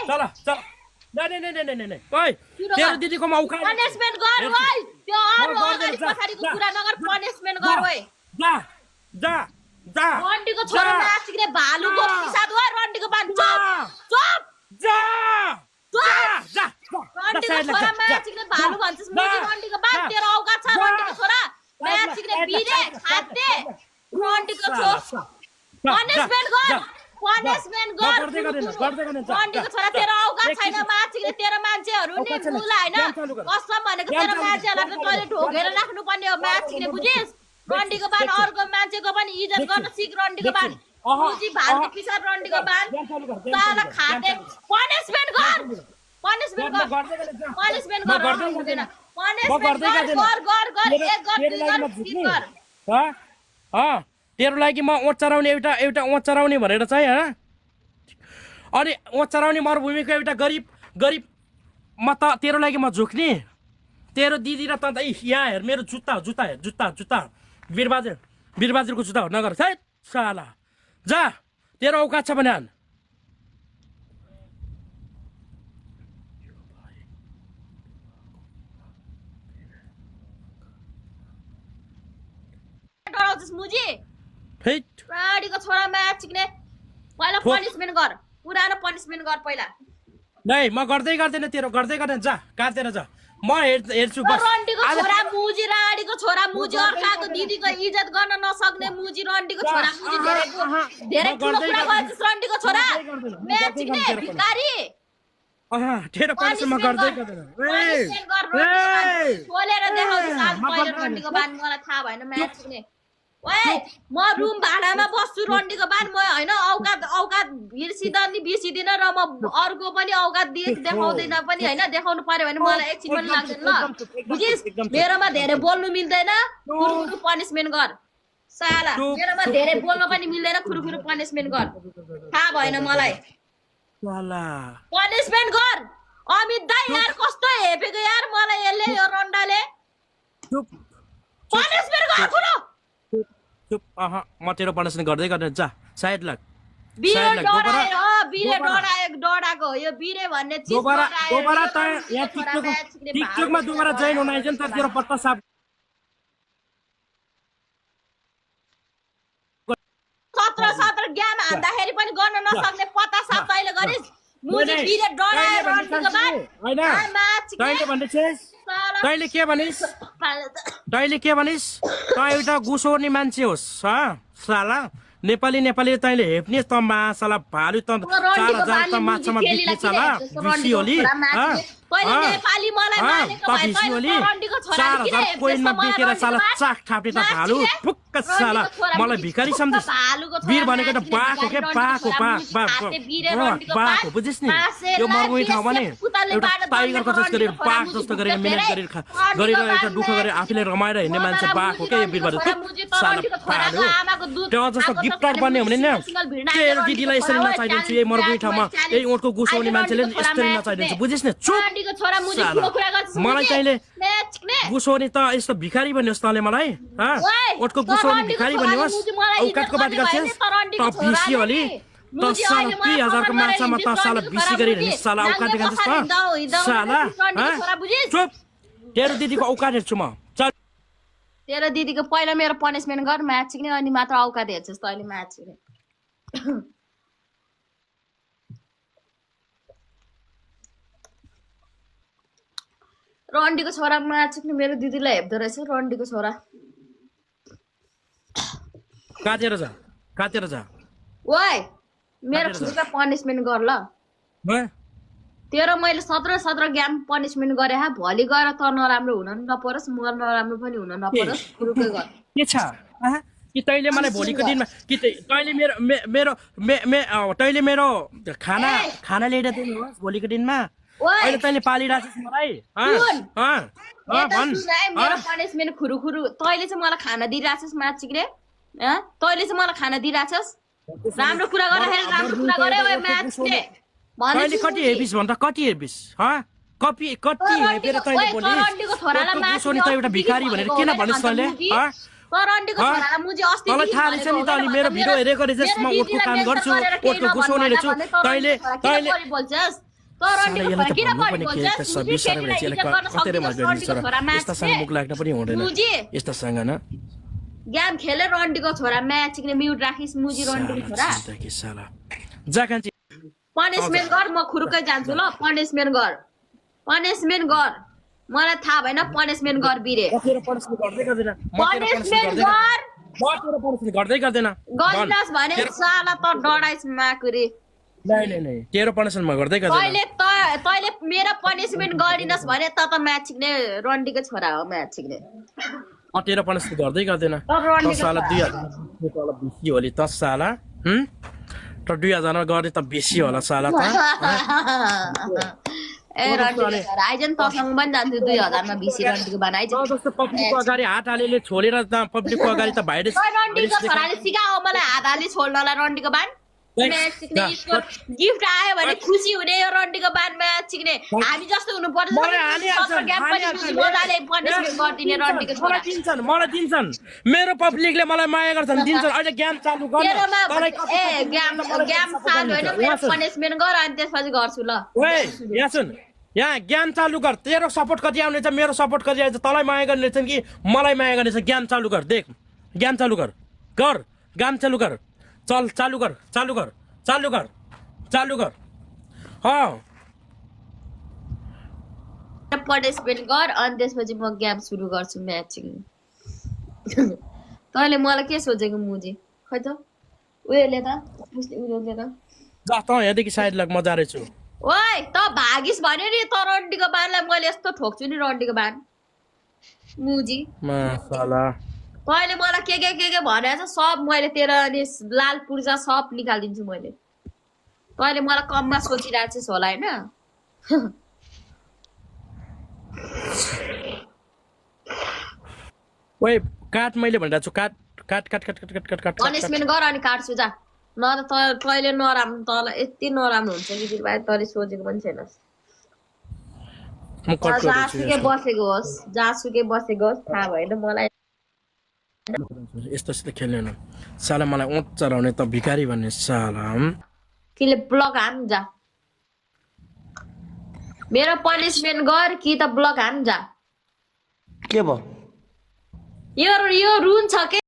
चल चल नहीं ओइ तेरो दिदीको मौका पनिशमेन्ट गर ओइ त्यो अरु अगाडि पछाडीको कुरा नगर पनिशमेन्ट गर ओइ जा जा जा रन्डीको छोरा नाचिक्ने भालुको पिसाद हो रन्डीको बान चुप चुप जा जा जा रन्डीको छोरा नाचिक्ने भालु भन्छस् मुजी रन्डीको बान तेरो औकात छ रन्डीको छोरा नाचिक्ने बिरे खाते रन्डीको छोरा पनिशमेन्ट गर पनिशमेन्ट गर रन्डीको छोरा तेरो औकात छैन माचिक्ने तेरो मान्छेहरु नि मुला हैन कसम भनेको तेरो मान्छेहरुलाई त तैले ढोगेर राख्नु पर्ने हो माचिक्ने बुझिस रन्डीको बान अर्को मान्छेको पनि इज्जत गर्न सिक रन्डीको बान मुजी भालुको पिसाद रन्डीको बान ताला खाते पनिशमेन्ट गर पनिशमेन्ट गर पनिशमेन्ट गर हुँदैन पनिशमेन्ट गर एक गर तेरो लागि म ओट चराउने एउटा ओट चराउने भनेर चाहिँ अनि ओट चराउने मरुभूमिको एउटा गरिब म त तेरो लागि म झुक्ने तेरो दिदी र त यहाँ हेर मेरो जुत्ता वीरबहादुरको जुत्ता हो नगर है साला जा तेरो औकात छ भने हान डराउँछस् मुजी फेट राडीको छोरा म्याचिक्ने पहिला पनिशमेन्ट गर पुरानो पनिशमेन्ट गर पहिला नै म गर्दैन तेरो गर्दैन जा काटेर जा म हेर्छु बस रन्डीको छोरा मुजी राडीको छोरा मुजी अर्काको दिदीको इज्जत गर्न नसक्ने मुजी रन्डीको छोरा मुजी धेरै ठुलो कुरा गर्छस् रन्डीको छोरा म्याचिक्ने भिखारी तेरो पनिशमेन्ट गर्दैन खोलेर देखाउँछस् आज पहिलो रन्डीको बान मलाई थाहा भएन म्याचिक्ने ओए म रुम भाडामा बस्छु रन्डीको बान म हैन औकात बिर्सिदिन र म अर्को पनि औकात देखाउँदैन पनि हैन देखाउनु पर्यो भने मलाई एकछिन पनि लाग्दैन ल बुझिस मेरोमा धेरै बोल्नु मिल्दैन खुरुखुरु पनिशमेन्ट गर साला मेरोमा धेरै बोल्न पनि मिल्दैन खुरुखुरु पनिशमेन्ट गर थाहा भएन मलाई साला पनिशमेन्ट गर अमित दाइ यार कस्तो हेपेको यार मलाई यसले यो रन्डाले पनिशमेन्ट गर खुलो चुप म तेरो पनिशमेन्ट गर्दैन जा साइड लाग बिरे डराएको हो यो बिरे भन्ने चीज दोबारा त यहाँ टिकटकमा दोबारा जइन हुन आइज नि त तेरो पत्ता साफ 17 ज्ञान हान्दाखेरि पनि गर्न नसक्ने पत्ता साफ तैले गरिस मुजी बिरे डराएर रन्डीको बान हैन तैले के भनिस त एउटा गुसोर्ने मान्छे होस् साला नेपाली तैले हेप्ने त माछाला भालु त 4000 त माछामा बिक्ने छला बिसी होली पहिले नेपाली मलाई मानेको भए तैले रन्डीको छोरा 4000 कोइनमा बिकेर साला चाक थाप्ने त भालु फुक्क साला मलाई भिखारी सम्झिस वीर भनेको त बाघ हो के बाघ हो बुझिस नि यो मरुभूमि ठाउँ भने एउटा टाइगरको जस्तो गरेर बाघ जस्तो गरेर मेहनत गरेर एउटा दुःख गरेर आफैले रमाएर हिँड्ने मान्छे बाघ हो के यो वीरबहादुर साला भालु त्यो जस्तो गिफ्टर बन्ने भने नि तेरो दिदीलाई यसरी नचाइदिन्छु यही मरुभूमि ठाउँमा यही ओठको गुसाउने मान्छेले यसरी नचाइदिन्छु बुझिस नि चुप मलाई तैले गुसाउने त यस्तो भिखारी भन्योस् तँले मलाई ओठको गुसाउने भिखारी भन्योस् औकातको बात गर्छस् त भिसी होली त साला 3000 को माछामा त साला बिसी गरेर हिँड्ने साला औकात देखाउँछस् त साला चुप तेरो दिदीको औकात हेर्छु म चल तेरो दिदीको पहिला मेरो पनिशमेन्ट गर म्याचिक्ने अनि मात्र औकात हेर्छस् तैले म्याचिक्ने रन्डीको छोरा म्याचिक्ने मेरो दिदीलाई हेप्दो रहेछ रन्डीको छोरा काटेर जा ओइ मेरो खुट्टा पनिशमेन्ट गर ल तेरो मैले 17 ग्राम पनिशमेन्ट गरे भोलि गएर त नराम्रो हुन नपरोस् म नराम्रो पनि हुन नपरोस् रुकै गर के छ कि तैले मलाई भोलिको दिनमा कि तैले मेरो खाना ल्याएर दिनुहोस् भोलिको दिनमा अहिले तैले पालिराछस् मलाई मेरो पनिशमेन्ट खुरुखुरु तैले चाहिँ मलाई खाना दिइराछस् म्याचिक्ने तैले चाहिँ मलाई खाना दिइराछस् राम्रो कुरा गर्दाखेरि राम्रो कुरा गरे ओए म्याचिक्ने तैले कति हेबिस भन्दा कति हेबिस कति हेपेर तैले बोली गुसोर्ने त एउटा भिखारी भनेर किन भनिस् तैले तँलाई थाहा रहेछ नि त अनि मेरो भिडियो हेरेको रहेछस् म ओठको काम गर्छु ओठको गुसाउने रहेछु तैले तर साला रन्डीको यसलाई छोरा त किन भन्नु बढी पनि के बोल्छ? यस्ता मुजी बिर्सेर केटीलाई यसलाई इज्जत गर्न कतैले सक्दिनस्, मर्छ रन्डीको छोरा म्याच यस्तासँग मुख लाग्न पनि हुँदैन मुजी यस्तासँग न गेम खेले रन्डीको छोरा म्याच सिक्ने म्युट राखिस् मुजी रन्डीको छोरा कि साला जा कान्छी पनिसमेन्ट गर म खुरुकै जान्छु ल पनिसमेन्ट गर मलाई थाहा भएन पनिसमेन्ट गर बिरे तेरो पनिसमेन्ट गर्दै गर्दैन पनिसमेन्ट गर तेरो पनिसमेन्ट गर्दै गर्दैन गरिनस् भने साला त डराइस माकुरी नै तेरो पनिसमेन्ट म गर्दै गर्दैन तैले मेरो पनिसमेन्ट गरिनस् भने त म्याच सिक्ने रन्डीको छोरा हो म्याच सिक्ने तेरो पनिसमेन्ट गर्दै गर्दैन त साला 2000 तल बेसी होली त साला त 2000 गर्ने त बेसी होला साला त ए रन्डीको छोरा आइजन तसँग पनि जान्छु 2000 मा बिसी रन्डीको बान आइज जस्तो पब्लिकको अगाडि हात हालेले छोडेर पब्लिकको अगाडि त भाइरस रन्डीको छोराले सिकाओ मलाई हात हाली छोड्नलाई रन्डीको बान म्याच सिक्ने गिफ्ट आयो भने खुसी हुने यो रन्डीको बान म्याच सिक्ने हामी जस्तो हुनु पर्छ मजाले पनिसमेन्ट गरिदिने रन्डीको छोरा मलाई दिन्छन् मेरो पब्लिकले मलाई माया गर्छन् दिन्छन् अहिले गेम चालु गर्न गेम चालु होइन मेरो पनिसमेन्ट गर अनि त्यसपछि गर्छु ल ओए यहाँ सुन यहाँ ज्ञान चालु गर तेरो सपोर्ट कति आउने छ मेरो सपोर्ट कति आउँछ तँलाई माया गर्ने छन् कि मलाई माया गर्ने छ ज्ञान चालु गर देख ज्ञान चालु गर ज्ञान चालु गर चल चालु गर पनिसमेन्ट गर अनि त्यसपछि म गेम सुरु गर्छु म्याच सिक्ने तैँले मलाई के सोचेको मुजी खै त उयोले त जा त यहाँदेखि साइड लाग म जाँदैछु ओइ त भागिस भन्यो नि त रन्डीको बानलाई मैले यस्तो ठोक्छु नि रन्डीको बान मुजी माशाला तैँले मलाई के भनेको छ सब मैले तेरो अनि लाल पूर्जा सब निकालिदिन्छु मैले तैँले मलाई कममा सोचिरहेको छस् होला होइन ओए काट मैले भनिरहेको छु काट पनिसमेन्ट गर अनि काट्छु जा न त तैँले नराम्रो तँलाई यति नराम्रो हुन्छ कि दिदीभाइ तैँले सोचेको पनि छैनस् जहाँसुकै बसेको होस् थाहा भएन मलाई यस्तो खेल्दैन साला मलाई ओत चराउने त भिखारी भन्ने साला किले ब्लक हान जा मेरो पनिसमेन्ट गर कि त ब्लक हान जा के भयो यो रुन छ के